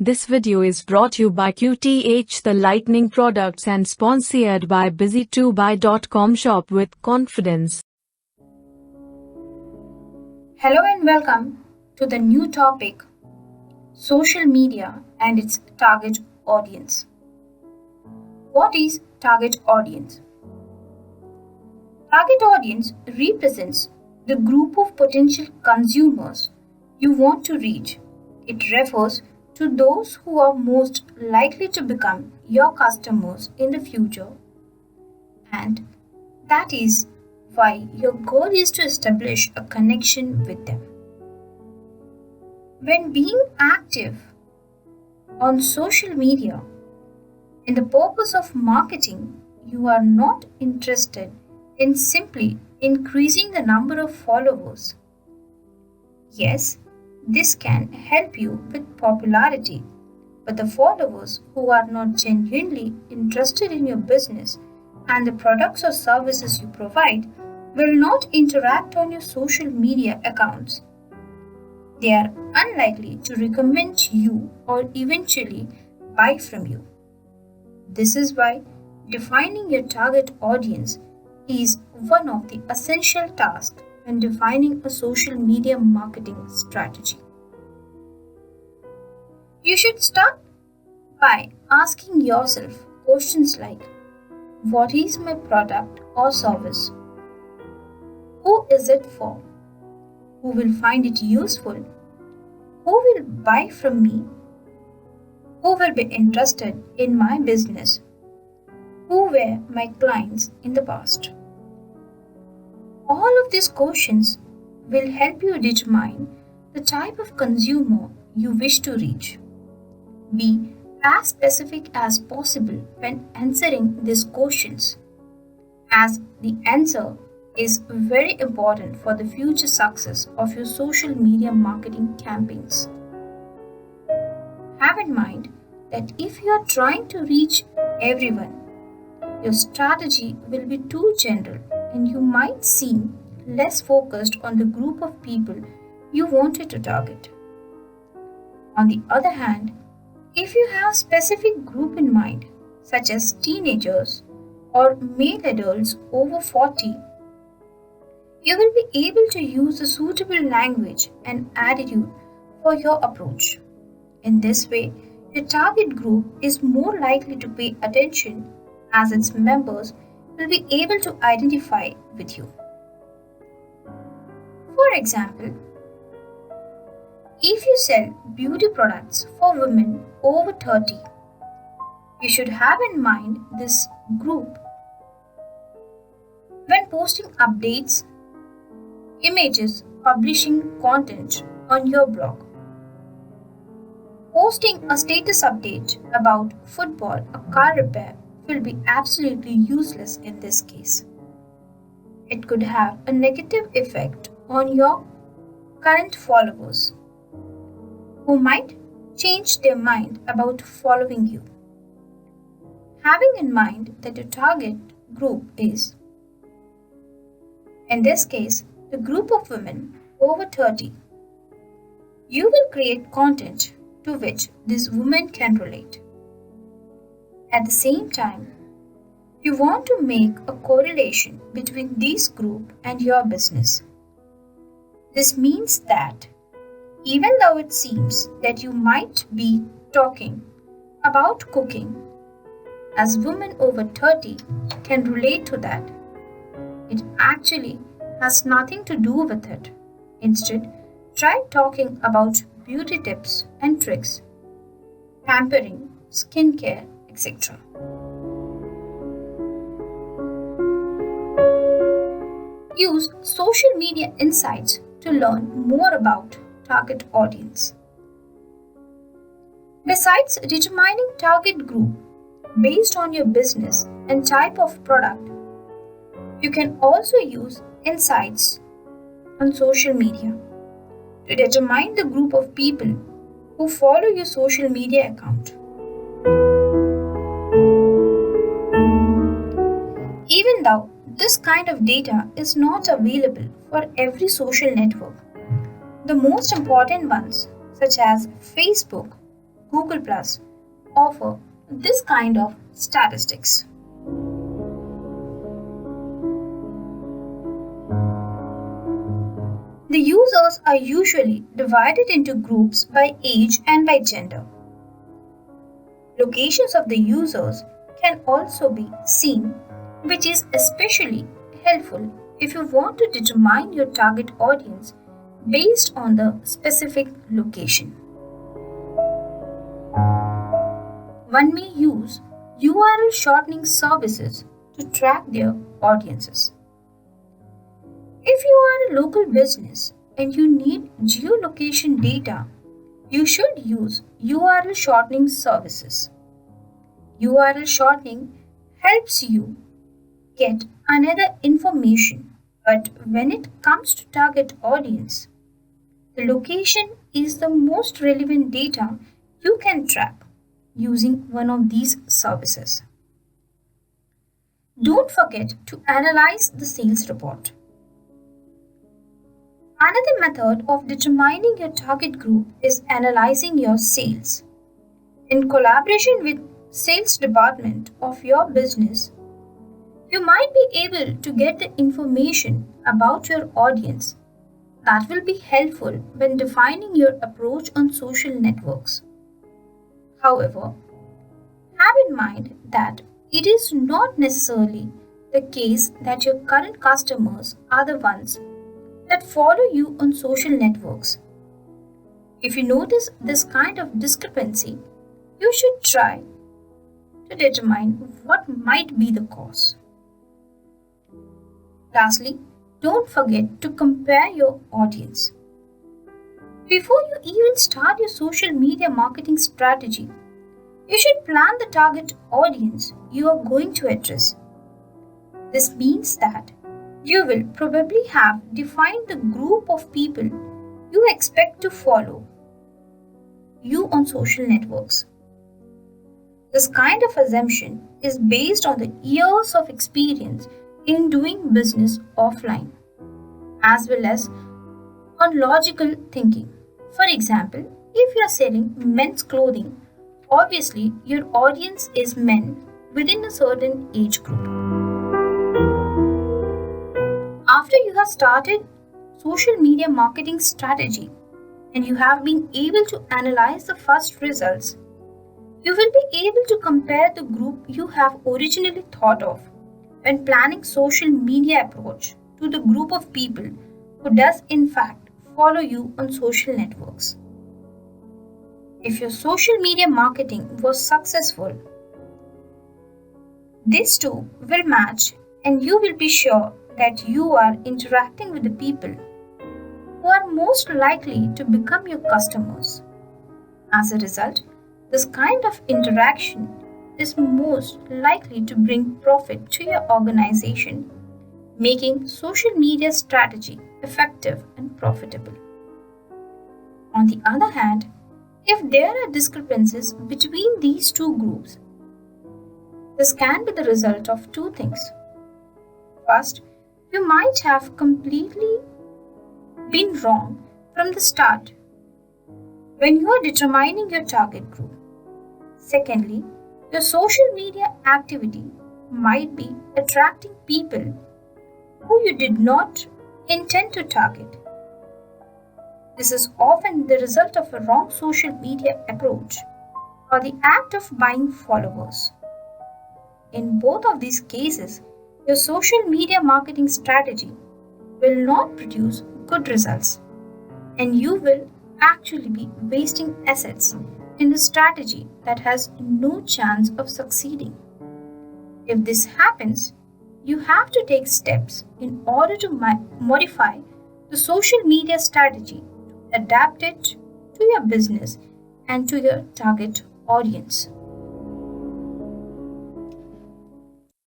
This video is brought to you by QTH The Lightning Products and sponsored by busy2buy.com. Shop with confidence. Hello and welcome to the new topic, social media and its target audience. What is target audience? Target audience represents the group of potential consumers you want to reach. It refers to those who are most likely to become your customers in the future, and that is why your goal is to establish a connection with them. When being active on social media in the purpose of marketing, you are not interested in simply increasing the number of followers. Yes, this can help you with popularity, but the followers who are not genuinely interested in your business and the products or services you provide will not interact on your social media accounts. They are unlikely to recommend you or eventually buy from you. This is why defining your target audience is one of the essential tasks when defining a social media marketing strategy. You should start by asking yourself questions like, what is my product or service? Who is it for? Who will find it useful? Who will buy from me? Who will be interested in my business? Who were my clients in the past? All of these questions will help you determine the type of consumer you wish to reach. Be as specific as possible when answering these questions, as the answer is very important for the future success of your social media marketing campaigns. Have in mind that if you are trying to reach everyone, your strategy will be too general and you might seem less focused on the group of people you wanted to target. On the other hand, if you have a specific group in mind, such as teenagers or male adults over 40, you will be able to use a suitable language and attitude for your approach. In this way, your target group is more likely to pay attention as its members will be able to identify with you. For example, if you sell beauty products for women over 30, you should have in mind this group when posting updates, images, publishing content on your blog. Posting a status update about football or car repair will be absolutely useless in this case. It could have a negative effect on your current followers, who might change their mind about following you. Having in mind that your target group is, in this case, the group of women over 30, you will create content to which these women can relate. At the same time, you want to make a correlation between this group and your business. This means that even though it seems that you might be talking about cooking, as women over 30 can relate to that, it actually has nothing to do with it. Instead, try talking about beauty tips and tricks, pampering, skincare, etc. Use social media insights to learn more about target audience. Besides determining target group based on your business and type of product, you can also use insights on social media to determine the group of people who follow your social media account. Even though this kind of data is not available for every social network, the most important ones, such as Facebook, Google Plus offer this kind of statistics. The users are usually divided into groups by age and by gender. Locations of the users can also be seen, which is especially helpful if you want to determine your target audience based on the specific location. One may use URL shortening services to track their audiences. If you are a local business and you need geolocation data, you should use URL shortening services. URL shortening helps you get another information, but when it comes to target audience, the location is the most relevant data you can track using one of these services. Don't forget to analyze the sales report. Another method of determining your target group is analyzing your sales. In collaboration with sales department of your business, you might be able to get the information about your audience that will be helpful when defining your approach on social networks. However, have in mind that it is not necessarily the case that your current customers are the ones that follow you on social networks. If you notice this kind of discrepancy, you should try to determine what might be the cause. Lastly, don't forget to compare your audience. Before you even start your social media marketing strategy, you should plan the target audience you are going to address. This means that you will probably have defined the group of people you expect to follow you on social networks. This kind of assumption is based on the years of experience in doing business offline, as well as on logical thinking. For example, if you are selling men's clothing, obviously your audience is men within a certain age group. After you have started social media marketing strategy and you have been able to analyze the first results, you will be able to compare the group you have originally thought of when planning social media approach to the group of people who does in fact follow you on social networks. If your social media marketing was successful, these two will match and you will be sure that you are interacting with the people who are most likely to become your customers. As a result, this kind of interaction is most likely to bring profit to your organization, making social media strategy effective and profitable. On the other hand, if there are discrepancies between these two groups, this can be the result of two things. First, you might have completely been wrong from the start when you are determining your target group. Secondly, your social media activity might be attracting people who you did not intend to target. This is often the result of a wrong social media approach or the act of buying followers. In both of these cases, your social media marketing strategy will not produce good results, and you will actually be wasting assets in a strategy that has no chance of succeeding. If this happens, you have to take steps in order to modify the social media strategy to adapt it to your business and to your target audience.